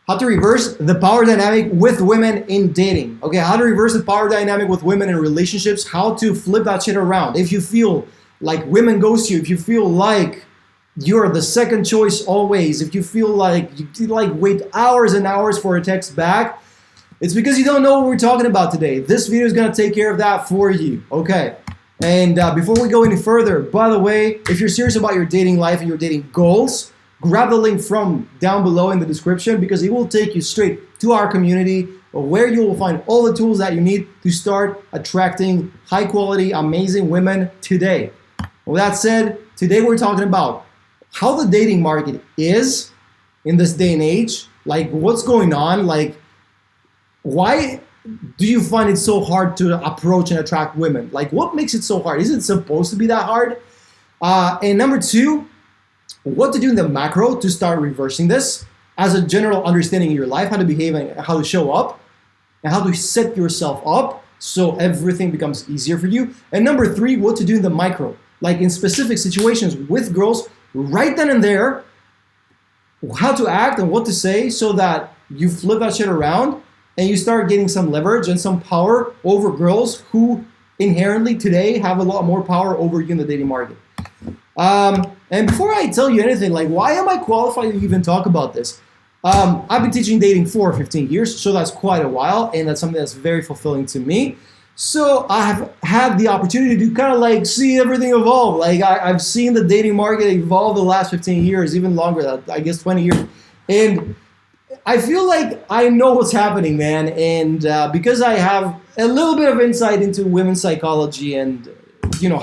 How to reverse the power dynamic with women in dating. Okay, how to reverse the power dynamic with women in relationships, how to flip that shit around. If you feel like women ghost you, if you feel like you're the second choice always, if you feel like you like wait hours and hours for a text back, it's because you don't know what we're talking about today. This video is gonna take care of that for you, okay? And before we go any further, by the way, if you're serious about your dating life and your dating goals, grab the link from down below in the description because it will take you straight to our community where you will find all the tools that you need to start attracting high quality, amazing women today. With that said, today we're talking about how the dating market is in this day and age, like what's going on, like why do you find it so hard to approach and attract women? Like what makes it so hard? Is it supposed to be that hard? And number two, what to do in the macro to start reversing this as a general understanding of your life, how to behave and how to show up and how to set yourself up so everything becomes easier for you. And number three, what to do in the micro, like in specific situations with girls right then and there, how to act and what to say so that you flip that shit around and you start getting some leverage and some power over girls who inherently today have a lot more power over you in the dating market. And before I tell you anything, like why am I qualified to even talk about this? I've been teaching dating for 15 years, so that's quite a while, and that's something that's very fulfilling to me. So I have had the opportunity to kind of like see everything evolve. Like I've seen the dating market evolve the last 15 years, even longer, I guess 20 years. And I feel like I know what's happening, man. And because I have a little bit of insight into women's psychology and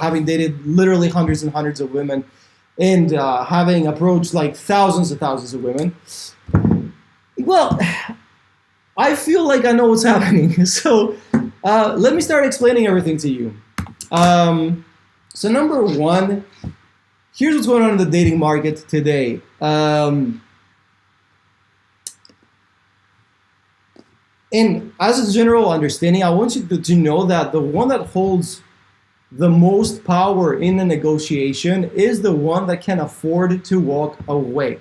having dated literally hundreds and hundreds of women and having approached like thousands and thousands of women, well, I feel like I know what's happening. So let me start explaining everything to you. So number one, here's what's going on in the dating market today. And as a general understanding, I want you to know that the one that holds the most power in a negotiation is the one that can afford to walk away.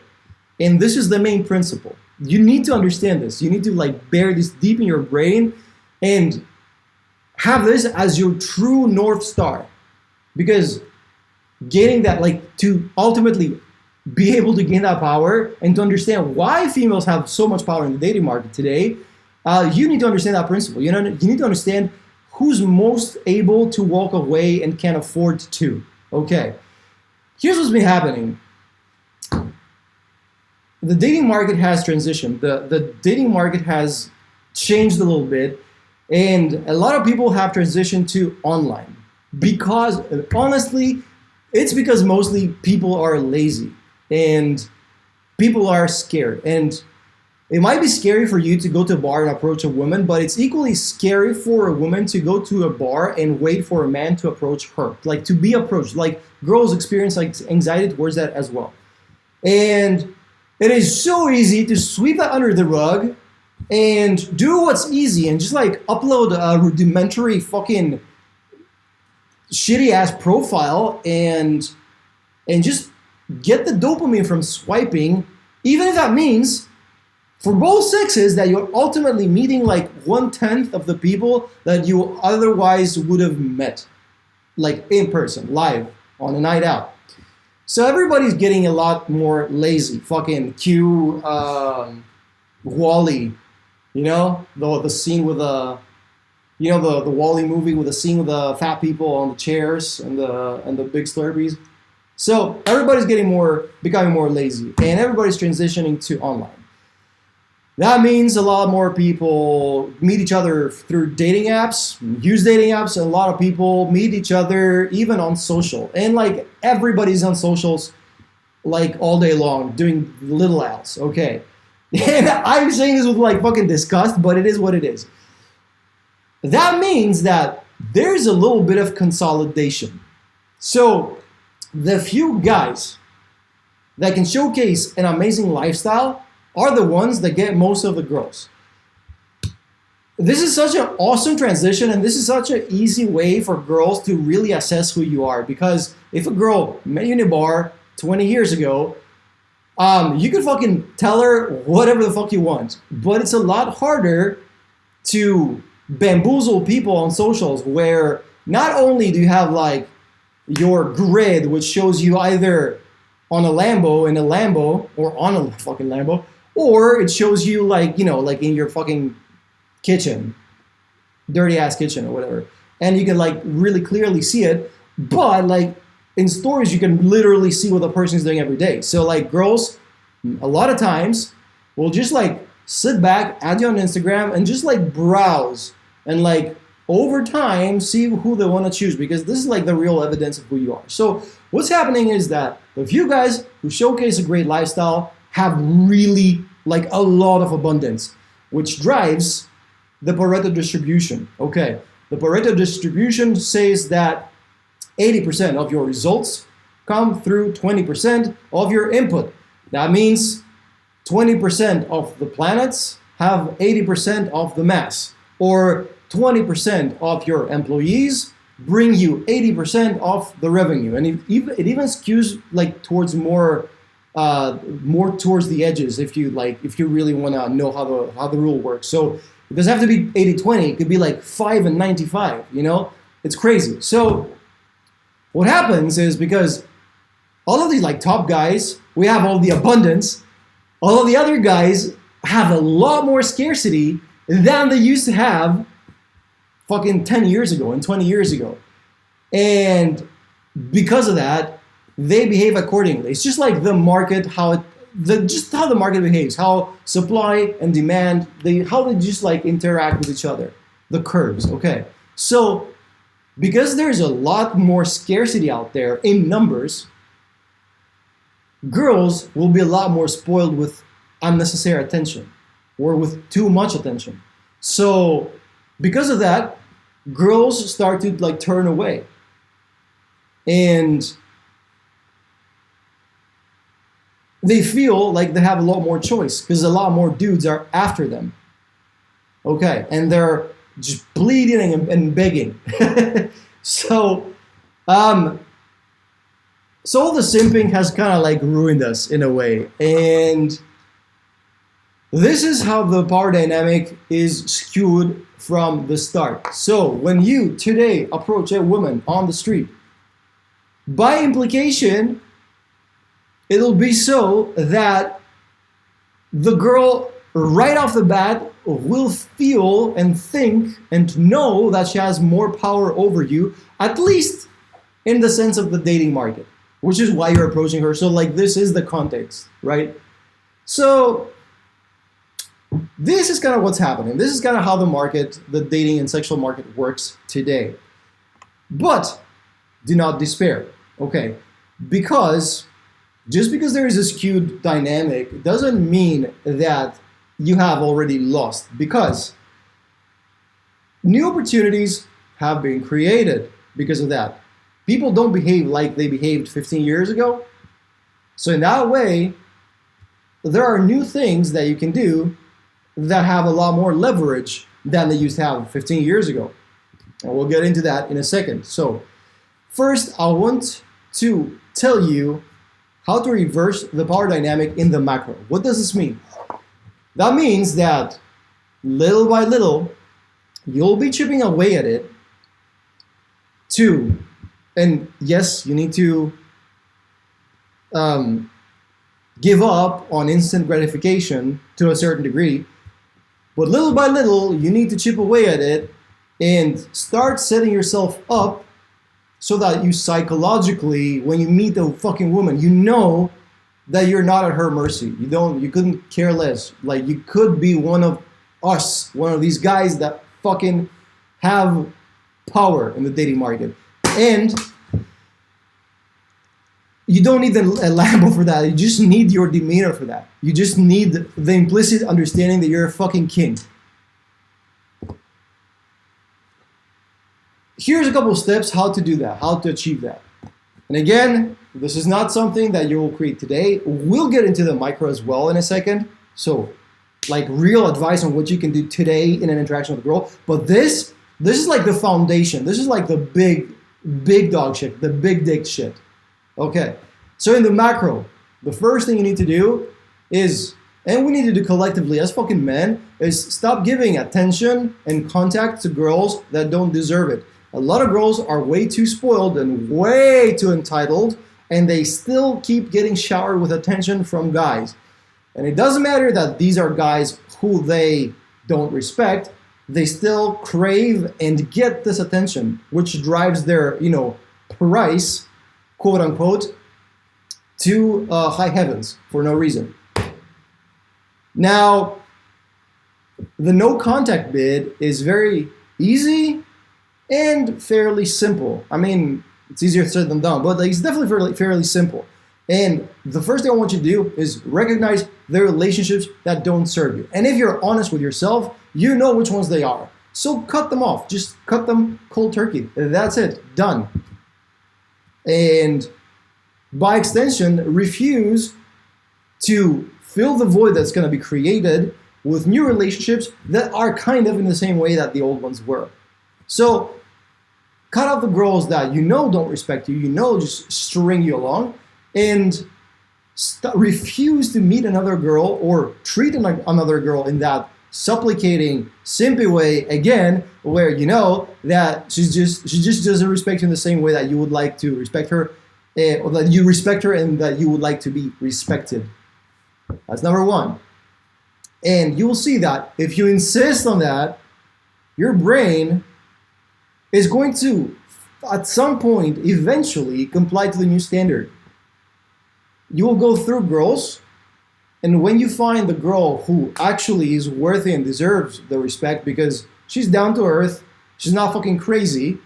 And this is the main principle. You need to understand this. You need to like bury this deep in your brain and have this as your true North Star. Because getting that, like to ultimately be able to gain that power and to understand why females have so much power in the dating market today, you need to understand that principle. You need to understand who's most able to walk away and can afford to. Okay, here's what's been happening. The dating market has transitioned. The dating market has changed a little bit, and a lot of people have transitioned to online because, honestly, it's because mostly people are lazy and people are scared. And it might be scary for you to go to a bar and approach a woman, but it's equally scary for a woman to go to a bar and wait for a man to approach her, like to be approached. Like girls experience like anxiety towards that as well. And it is so easy to sweep that under the rug and do what's easy and just like upload a rudimentary fucking shitty ass profile and just get the dopamine from swiping, even if that means for both sexes that you're ultimately meeting like 1/10 of the people that you otherwise would have met, like in person, live, on a night out. So everybody's getting a lot more lazy. Fucking cue Wall-E, the scene with the Wall-E movie with the scene with the fat people on the chairs and the big Slurpees. So everybody's becoming more lazy, and everybody's transitioning to online. That means a lot more people meet each other through dating apps, use dating apps, and a lot of people meet each other even on social. And like everybody's on socials like all day long doing little ads, okay? And I'm saying this with like fucking disgust, but it is what it is. That means that there's a little bit of consolidation. So the few guys that can showcase an amazing lifestyle are the ones that get most of the girls. This is such an awesome transition, and this is such an easy way for girls to really assess who you are. Because if a girl met you in a bar 20 years ago, You can fucking tell her whatever the fuck you want, but it's a lot harder to bamboozle people on socials where not only do you have like your grid, which shows you either on a Lambo, in a Lambo, or on a fucking Lambo, or it shows you like, you know, like in your fucking kitchen, dirty ass kitchen or whatever. And you can like really clearly see it, but like in stories, you can literally see what the person is doing every day. So like girls, a lot of times will just like sit back, add you on Instagram, and just like browse and like over time see who they want to choose, because this is like the real evidence of who you are. So what's happening is that the few guys who showcase a great lifestyle have really like a lot of abundance, which drives the Pareto distribution. Okay, the Pareto distribution says that 80% of your results come through 20% of your input. That means 20% of the planets have 80% of the mass, or 20% of your employees bring you 80% of the revenue. And it even skews like towards more towards the edges if you really want to know how the rule works. So it doesn't have to be 80-20, it could be like 5 and 95, you know? It's crazy. So what happens is, because all of these like top guys, we have all the abundance, all of the other guys have a lot more scarcity than they used to have fucking 10 years ago and 20 years ago. And because of that, they behave accordingly. It's just like the market, just how the market behaves, how supply and demand, how they just like interact with each other, the curves, okay? So because there's a lot more scarcity out there in numbers, girls will be a lot more spoiled with unnecessary attention or with too much attention. So because of that, girls start to like turn away. And they feel like they have a lot more choice because a lot more dudes are after them. Okay, and they're just bleeding and begging. So all the simping has kind of like ruined us in a way. And this is how the power dynamic is skewed from the start. So when you today approach a woman on the street, by implication, it'll be so that the girl right off the bat will feel and think and know that she has more power over you, at least in the sense of the dating market, which is why you're approaching her. So like this is the context, right? So this is kind of what's happening. This is kind of how the dating and sexual market works today. But do not despair, okay? Because just because there is a skewed dynamic doesn't mean that you have already lost, because new opportunities have been created because of that. People don't behave like they behaved 15 years ago. So in that way, there are new things that you can do that have a lot more leverage than they used to have 15 years ago. And we'll get into that in a second. So first, I want to tell you how to reverse the power dynamic in the macro. What does this mean? That means that little by little, you'll be chipping away at it and yes, you need to give up on instant gratification to a certain degree, but little by little, you need to chip away at it and start setting yourself up so that you psychologically, when you meet a fucking woman, you know that you're not at her mercy. You couldn't care less. Like, you could be one of us, one of these guys that fucking have power in the dating market. And you don't need a Lambo for that. You just need your demeanor for that. You just need the implicit understanding that you're a fucking king. Here's a couple of steps how to do that, how to achieve that. And again, this is not something that you will create today. We'll get into the micro as well in a second. So, like real advice on what you can do today in an interaction with a girl. But this is like the foundation. This is like the big dog shit, the big dick shit. Okay. So in the macro, the first thing you need to do is, and we need to do collectively as fucking men, is stop giving attention and contact to girls that don't deserve it. A lot of girls are way too spoiled and way too entitled, and they still keep getting showered with attention from guys. And it doesn't matter that these are guys who they don't respect, they still crave and get this attention, which drives their, price, quote unquote, to high heavens for no reason. Now, the no contact bid is very easy and fairly simple. I mean, it's easier said than done, but it's definitely fairly simple. And the first thing I want you to do is recognize the relationships that don't serve you. And if you're honest with yourself, you know which ones they are. So cut them off. Just cut them cold turkey. That's it. Done. And by extension, refuse to fill the void that's going to be created with new relationships that are kind of in the same way that the old ones were. So cut out the girls that don't respect you, just string you along, and refuse to meet another girl or treat another girl in that supplicating, simpy way again, where you know that she just doesn't respect you in the same way that you would like to respect her, or that you respect her and that you would like to be respected. That's number one. And you will see that if you insist on that, your brain is going to, at some point, eventually comply to the new standard. You will go through girls, and when you find the girl who actually is worthy and deserves the respect because she's down to earth, she's not fucking crazy,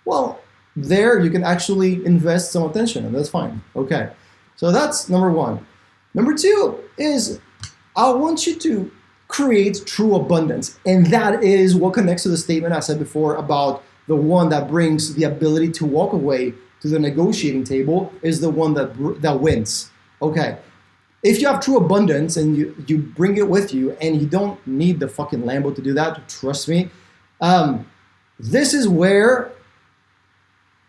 well, there you can actually invest some attention, and that's fine. Okay, so that's number one. Number two is I want you to create true abundance, and that is what connects to the statement I said before about the one that brings the ability to walk away to the negotiating table is the one that wins. Okay, if you have true abundance and you bring it with you, and you don't need the fucking Lambo to do that, trust me, this is where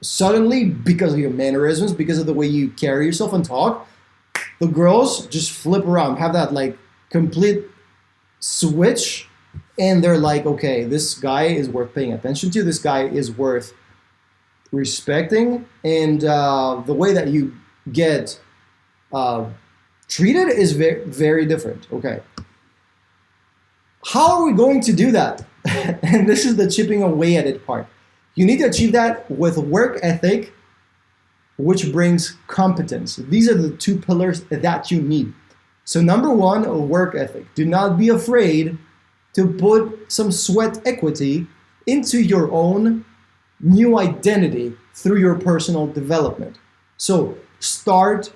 suddenly, because of your mannerisms, because of the way you carry yourself and talk, the girls just flip around, have that like complete switch, and they're like, okay, this guy is worth paying attention to, this guy is worth respecting, and the way that you get treated is very, very different. Okay. How are we going to do that? And this is the chipping away at it part. You need to achieve that with work ethic, which brings competence. These are the two pillars that you need. So number one, work ethic. Do not be afraid to put some sweat equity into your own new identity through your personal development. So start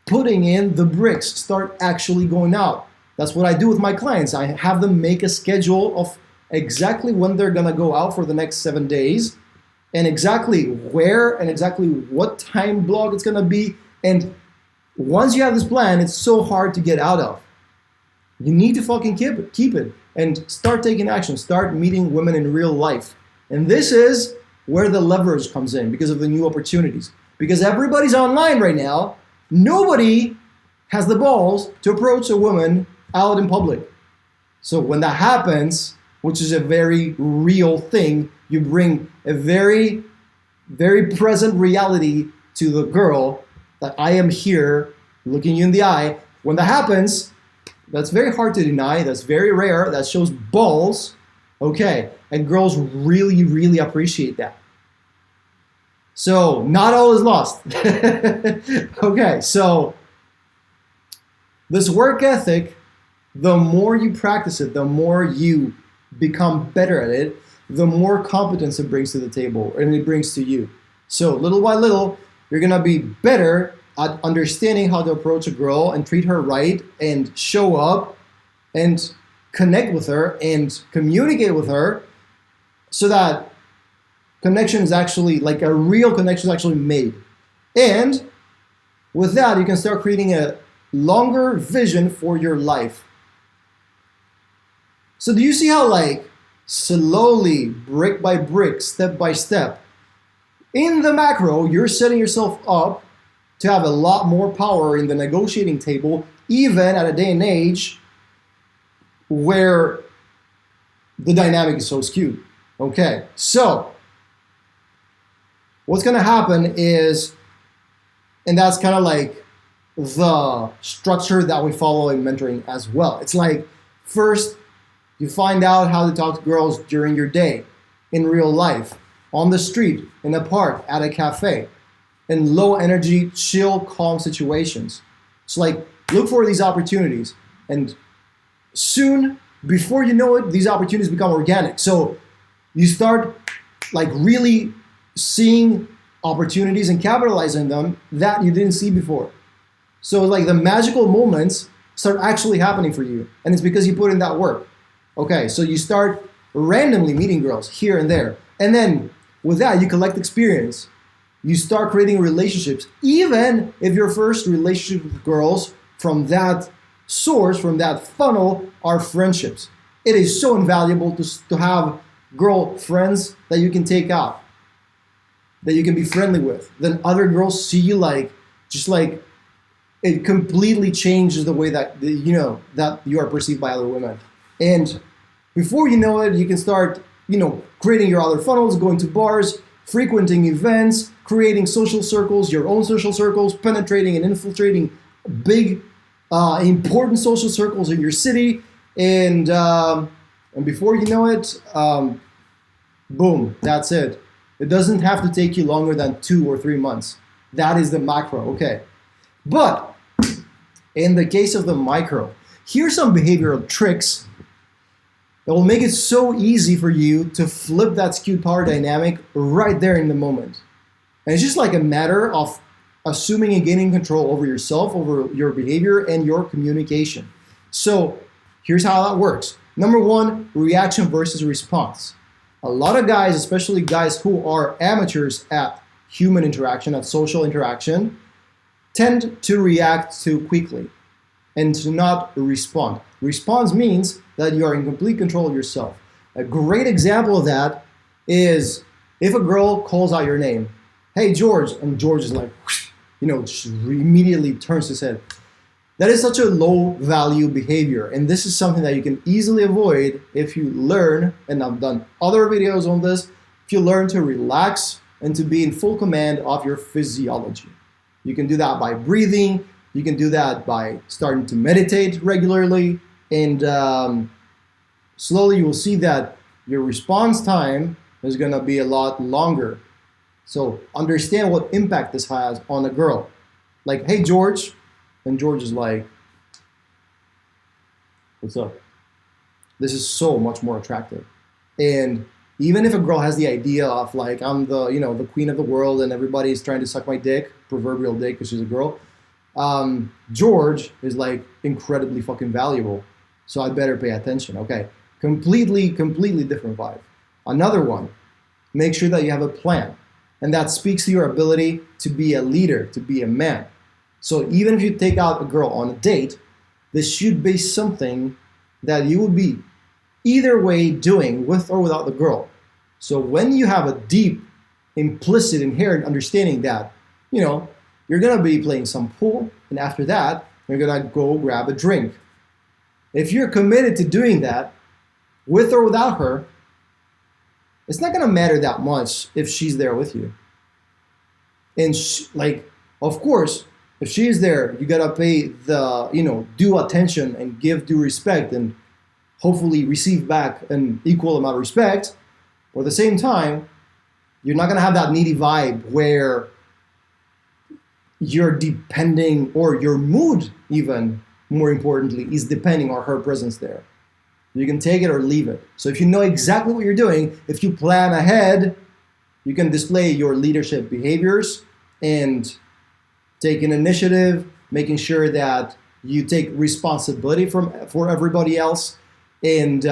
putting in the bricks, start actually going out. That's what I do with my clients. I have them make a schedule of exactly when they're gonna go out for the next 7 days, and exactly where and exactly what time block it's gonna be. And once you have this plan, it's so hard to get out of. You need to fucking keep it and start taking action, start meeting women in real life. And this is where the leverage comes in because of the new opportunities. Because everybody's online right now, nobody has the balls to approach a woman out in public. So when that happens, which is a very real thing, you bring a very, very present reality to the girl that I am here looking you in the eye. When that happens, that's very hard to deny, that's very rare, that shows balls, okay, and girls really, really appreciate that. So not all is lost. Okay, so this work ethic, the more you practice it, the more you become better at it, the more competence it brings to the table and it brings to you. So little by little, you're gonna be better at understanding how to approach a girl and treat her right and show up and connect with her and communicate with her so that connection is actually, like a real connection is actually made. And with that, you can start creating a longer vision for your life. So do you see how, like, slowly, brick by brick, step by step, in the macro, you're setting yourself up to have a lot more power in the negotiating table, even at a day and age where the dynamic is so skewed. Okay, so what's gonna happen is, and that's kind of like the structure that we follow in mentoring as well. It's like, first, you find out how to talk to girls during your day, in real life, on the street, in a park, at a cafe, in low energy, chill, calm situations. So like, look for these opportunities, and soon, before you know it, these opportunities become organic. So you start like really seeing opportunities and capitalizing them that you didn't see before. So like the magical moments start actually happening for you, and it's because you put in that work. Okay, so you start randomly meeting girls here and there, and then with that you collect experience. You start creating relationships, even if your first relationship with girls from that source, from that funnel, are friendships. It is so invaluable to have girl friends that you can take out, that you can be friendly with. Then other girls see you like, just like, it completely changes the way that that you are perceived by other women. And before you know it, you can start creating your other funnels, going to bars, frequenting events, creating social circles, your own social circles, penetrating and infiltrating big, important social circles in your city, and before you know it, boom, that's it. It doesn't have to take you longer than 2 or 3 months. That is the macro, okay. But in the case of the micro, here's some behavioral tricks that will make it so easy for you to flip that skewed power dynamic right there in the moment. And it's just like a matter of assuming and gaining control over yourself, over your behavior, and your communication. So here's how that works. Number one, reaction versus response. A lot of guys, especially guys who are amateurs at human interaction, at social interaction, tend to react too quickly and to not respond. Response means that you are in complete control of yourself. A great example of that is if a girl calls out your name, "Hey George," and George is like, just immediately turns his head. That is such a low value behavior, and this is something that you can easily avoid if you learn, and I've done other videos on this, if you learn to relax and to be in full command of your physiology. You can do that by breathing, you can do that by starting to meditate regularly, and slowly you will see that your response time is gonna be a lot longer. So understand what impact this has on a girl. Like, "Hey George," and George is like, "What's up?" This is so much more attractive. And even if a girl has the idea of like, I'm the queen of the world and everybody's trying to suck my dick, proverbial dick because she's a girl, George is like incredibly fucking valuable. So I better pay attention. Okay, completely different vibe. Another one, make sure that you have a plan. And that speaks to your ability to be a leader, to be a man. So even if you take out a girl on a date, this should be something that you would be either way doing with or without the girl. So when you have a deep, implicit, inherent understanding that, you're gonna be playing some pool, and after that, you're gonna go grab a drink. If you're committed to doing that, with or without her, it's not gonna matter that much if she's there with you. And of course, if she is there, you gotta pay the, due attention and give due respect and hopefully receive back an equal amount of respect. But at the same time, you're not gonna have that needy vibe where you're depending, or your mood even, more importantly, is depending on her presence there. You can take it or leave it. So if you know exactly what you're doing, if you plan ahead, you can display your leadership behaviors and take an initiative, making sure that you take responsibility for everybody else, and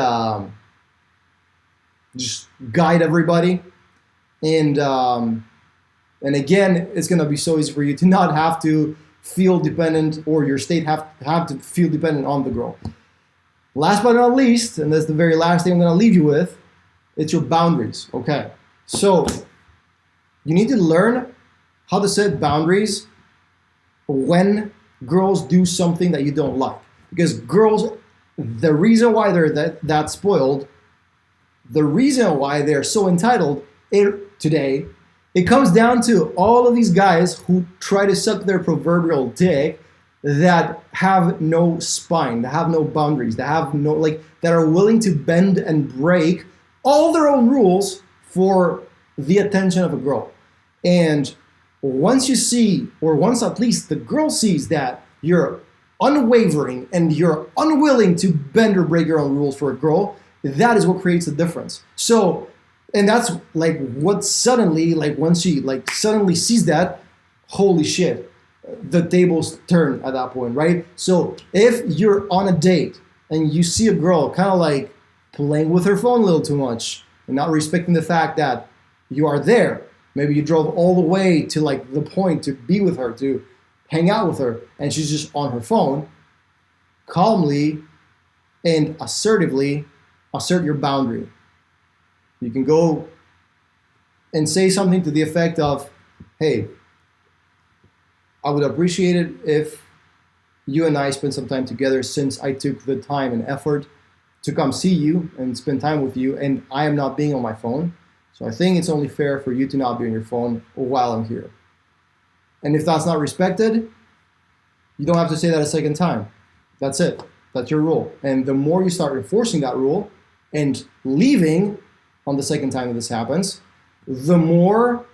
just guide everybody. And again, it's gonna be so easy for you to not have to feel dependent, or your state have to feel dependent on the girl. Last but not least, and that's the very last thing I'm gonna leave you with, it's your boundaries, okay? So you need to learn how to set boundaries when girls do something that you don't like. Because girls, the reason why they're that spoiled, the reason why they're so entitled today, it comes down to all of these guys who try to suck their proverbial dick that have no spine, that have no boundaries, that have no, like, that are willing to bend and break all their own rules for the attention of a girl. And once you see, or once at least the girl sees that you're unwavering and you're unwilling to bend or break your own rules for a girl, that is what creates the difference. So, and that's like what suddenly, like once she like suddenly sees that, holy shit, the tables turn at that point, right? So if you're on a date and you see a girl kind of like playing with her phone a little too much and not respecting the fact that you are there, maybe you drove all the way to like the point to be with her, to hang out with her, and she's just on her phone, calmly and assertively assert your boundary. You can go and say something to the effect of, hey, I would appreciate it if you and I spent some time together, since I took the time and effort to come see you and spend time with you, and I am not being on my phone. So I think it's only fair for you to not be on your phone while I'm here. And if that's not respected, you don't have to say that a second time. That's it. That's your rule. And the more you start enforcing that rule and leaving on the second time that this happens, the more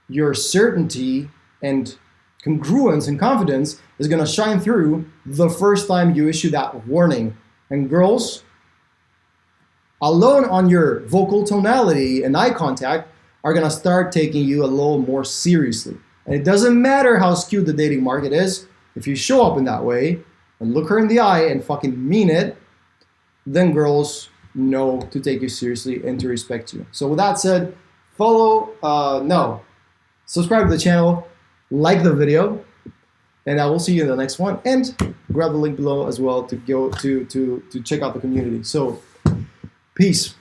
your certainty and congruence and confidence is going to shine through the first time you issue that warning. And girls, alone on your vocal tonality and eye contact, are going to start taking you a little more seriously. And it doesn't matter how skewed the dating market is, if you show up in that way and look her in the eye and fucking mean it, then girls know to take you seriously and to respect you. So with that said, subscribe to the channel, like the video, and I will see you in the next one. And grab the link below as well to go to check out the community. So peace.